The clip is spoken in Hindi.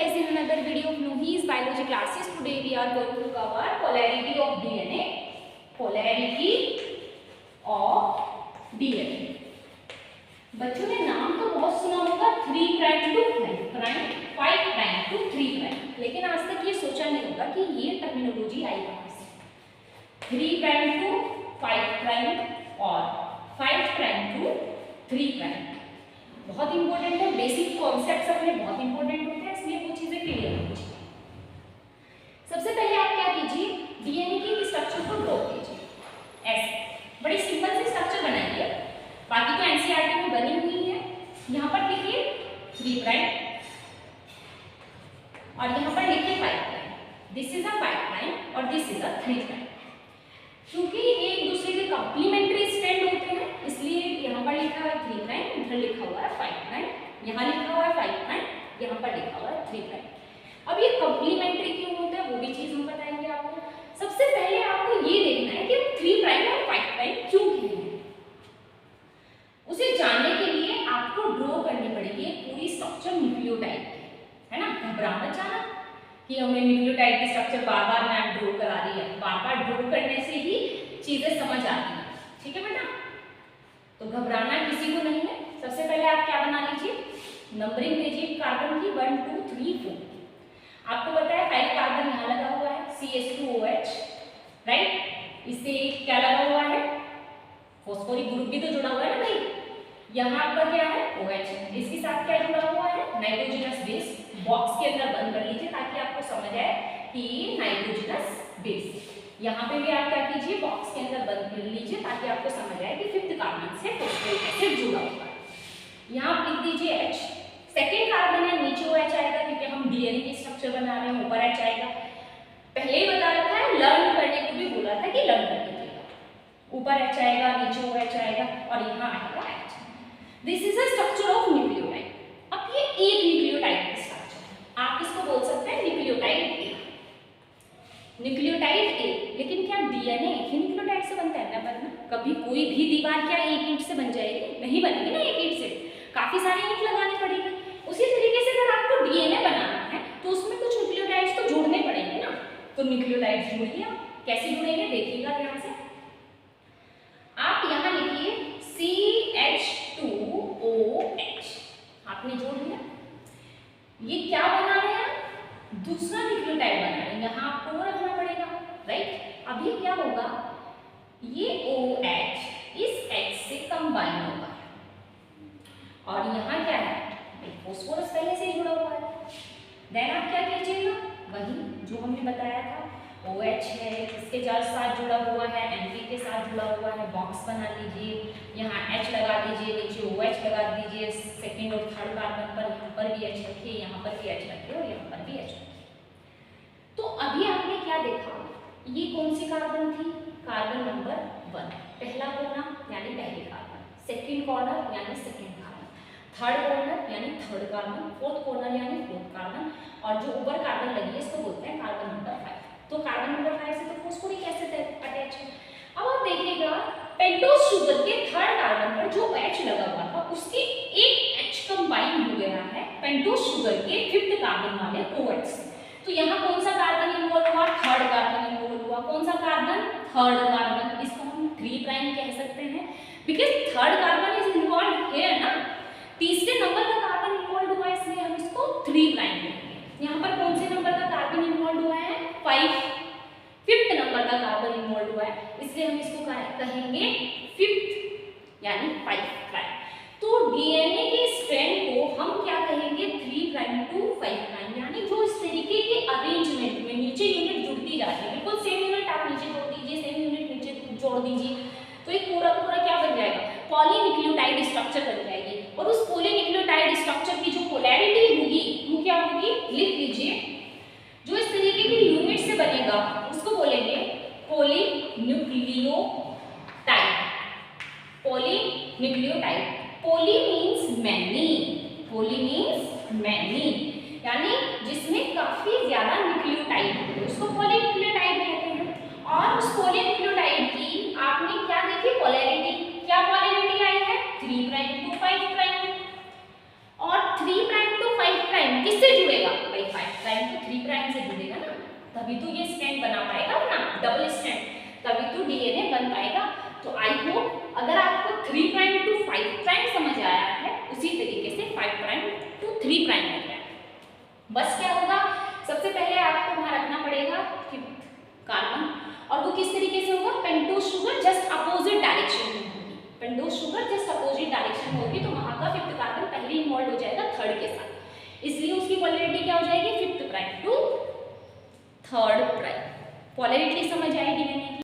guys in another video of Nuhi's biology classes. Today we are going to cover polarity of DNA. Polarity of DNA. बच्चों ने नाम तो बहुत सुना होगा 3 prime to 5 prime, 5 prime to 3 prime, लेकिन आज तक ये सोचा नहीं होगा कि ये टर्मिनोलॉजी आई कहाँ से। 3 प्राइम टू 5 प्राइम और 5 प्राइम टू 3 प्राइम बहुत इंपॉर्टेंट है। बेसिक कॉन्सेप्ट्स अपने बहुत इंपॉर्टेंट होते हैं, इसलिए वो चीजें क्लियर होनी चाहिए। सबसे पहले आप क्या कीजिए, डीएनए की स्ट्रक्चर को ड्रॉ कीजिए। ऐसे बड़ी सिंपल सी स्ट्रक्चर बनाइए, बाकी तो एनसीईआरटी में बनी हुई है। यहाँ पर लिखिए 3 प्राइम और यहाँ पर लिखिए 5 prime. This is a 5 prime और दिस इज अ 3 प्राइम। क्योंकि एक दूसरे के कॉम्प्लीमेंट्री स्ट्रैंड होते हैं, इसलिए यहाँ पर लिखा है 3 प्राइम, इधर लिखा हुआ है 5 प्राइम, यहाँ लिखा हुआ है 5 प्राइम, यहाँ पर लिखा हुआ है 3 प्राइम। अब ये कॉम्प्लीमेंट्री क्यों होते हैं वो भी चीज हम बताएंगे आपको। सबसे पहले आपको ये देखना है कि हम 3 प्राइम और 5 प्राइम क्यों किए हैं। उसे जानने के लिए आपको ड्रॉ करनी पड़ेगी एक पूरी स्ट्रक्चर न्यूक्लियोटाइड की, है ना। घबरा मत जाना कि हमें न्यूक्लियोटाइड की स्ट्रक्चर बार बार मैम ड्रॉ करा रही है, बार बार ड्रॉ करने से ही चीजें समझ आती हैं, ठीक है बेटा। तो घबराना किसी को नहीं है। सबसे पहले आप क्या बना लीजिए, नंबरिंग दीजिए कार्बन की 1 2 3 4। आपको पता है 5 कार्बन यहाँ लगा हुआ है CH2OH, राइट। इससे क्या लगा हुआ है, फॉस्फोरिक ग्रुप भी तो जुड़ा हुआ है ना भाई। यहाँ आपका क्या है OH, इसके साथ क्या जुड़ा हुआ है नाइट्रोजनस बेस। बॉक्स के अंदर बंद कर लीजिए ताकि आपको समझ आए कि ये नाइट्रोजनस बेस। यहाँ पे भी आप क्या कीजिए, बॉक्स के अंदर बंद कर लीजिए ताकि आपको समझ आए कि 5th कार्बन से फॉस्फोरिक एसिड जुड़ा हुआ है। यहाँ आप लिख दीजिए H। सेकेंड कार्बन है, नीचे OH आएगा क्योंकि हम डीएनए की स्ट्रक्चर बना रहे हैं, ऊपर H आएगा। पहले ही बता रखा है, लर्न करने को भी बोला था कि लर्न कर लीजिएगा। ऊपर H आएगा, नीचे OH आएगा और यहाँ आएगा H। This is a structure of nucleotide. अब ये एक न्यूक्लियोटाइड की स्ट्रक्चर है, आप इसको बोल सकते हैं न्यूक्लियोटाइड ए। न्यूक्लियोटाइड ए, लेकिन क्या डीएनए एक ही न्यूक्लियोटाइड से बनता है ना? कभी कोई भी दीवार क्या एक ईंट से बन जाएगी? नहीं बनेगी ना एक ईंट से, काफी सारी ईंट लगानी पड़ेगी। उसी तरीके से अगर आपको डीएनए बनाना है तो उसमें कुछ न्यूक्लियोटाइड्स तो जोड़ने पड़ेंगे ना। तो न्यूक्लियोटाइड्स जोड़िए। आप कैसे जुड़ेंगे देखिएगा ध्यान से। आप यहाँ लिखिए CH2OH, आपने जोड़ लिया। ये क्या बना रहे हैं, दूसरा न्यूक्लियोटाइड बना रहे हैं, यहाँ आपको वो रखना पड़ेगा, राइट। अभी क्या होगा, ये OH इस H से कंबाइन होगा और यहाँ क्या है, फॉस्फोरस पहले से ही जुड़ा हुआ है। देन आप क्या कीजिएगा, वही जो हमने बताया था, OH है इसके साथ जुड़ा हुआ है, NP के साथ जुड़ा हुआ है, बॉक्स बना लीजिए। यहाँ H लगा दीजिए, नीचे OH लगा दीजिए। सेकेंड और थर्ड कार्बन पर यहाँ पर भी H रखिए, यहाँ पर भी H रखिए और यहाँ पर भी H रखिए। तो अभी आपने क्या देखा, ये कौन सी कार्बन थी, कार्बन नंबर 1, पहला कोना यानी पहली कार्बन, सेकेंड कॉर्नर यानी सेकेंड कार्बन, थर्ड कॉर्नर यानी थर्ड कार्बन, फोर्थ कॉर्नर यानी फोर्थ कार्बन, और जो ऊपर कार्बन लगी है इसको बोलते हैं कार्बन नंबर 5। तो कार्बन नंबर 5 से तो फॉस्फोरिक एसिड अटैच है। अब आप देखिएगा पेंटोज शुगर के थर्ड कार्बन पर जो H लगा हुआ था उसके एक H कंबाइन हो गया है पेंटोज शुगर के 5th कार्बन वाले OH से। तो यहाँ कौन सा कार्बन इन्वॉल्व हुआ, थर्ड कार्बन इन्वॉल्व हुआ। कौन सा कार्बन, थर्ड कार्बन। इसको हम 3 प्राइम कह सकते हैं because third carbon is involve here ना। तीसरे नंबर का कार्बन इन्वॉल्व हुआ इसलिए हम इसको 3 प्राइम कहेंगे। यहाँ पर कौन से नंबर का कार्बन इन्वॉल्व हुआ है, 5th नंबर का कार्बन इन्वॉल्व हुआ है, इसलिए हम इसको कहेंगे 5th यानी 5 प्राइम। तो डीएनए के स्ट्रैंड को हम क्या कहेंगे, 3 प्राइम टू 5 प्राइम, यानी जो इस तरीके के अरेंजमेंट में नीचे यूनिट जुड़ती जाती है, बिल्कुल सेम यूनिट आप नीचे जोड़ दीजिए, सेम यूनिट नीचे जोड़ दीजिए, तो एक पूरा क्या बन जाएगा, पॉलीन्यूक्लियोटाइड स्ट्रक्चर बन जाएगी। और उस पॉलीन्यूक्लियोटाइड स्ट्रक्चर की जो पोलैरिटी होगी वो क्या होगी, लिख लीजिए। जो इस तरीके की यूनिट से बनेगा उसको बोलेंगे polynucleotide. Polynucleotide, poly means many, poly means many, यानी जिसमें काफी ज्यादा न्यूक्लियोटाइड होते हैं उसको पॉलीन्यूक्लियोटाइड कहते हैं। और उस पॉलीन्यूक्लियोटाइड की आपने तभी तो ये स्ट्रैंड बना पाएगा ना, डबल स्ट्रैंड, तभी तो डीएनए बन पाएगा। तो आई होप अगर आपको 3 प्राइम टू 5 प्राइम समझ आया है, उसी तरीके से 5 प्राइम टू 3 प्राइम हो जाए। बस क्या होगा, सबसे पहले आपको वहां रखना पड़ेगा 5th कार्बन, और वो किस तरीके से होगा, pentose sugar just opposite direction में होगी, pentose sugar just opposite direction में होगी, तो वहां का 5th कार्बन पहले इन्वॉल्व हो जाएगा 3rd के साथ, इसलिए उसकी पोलैरिटी क्या हो जाएगी, 5th prime to 3rd prime. Polarity समझ आएगी डीएनए की।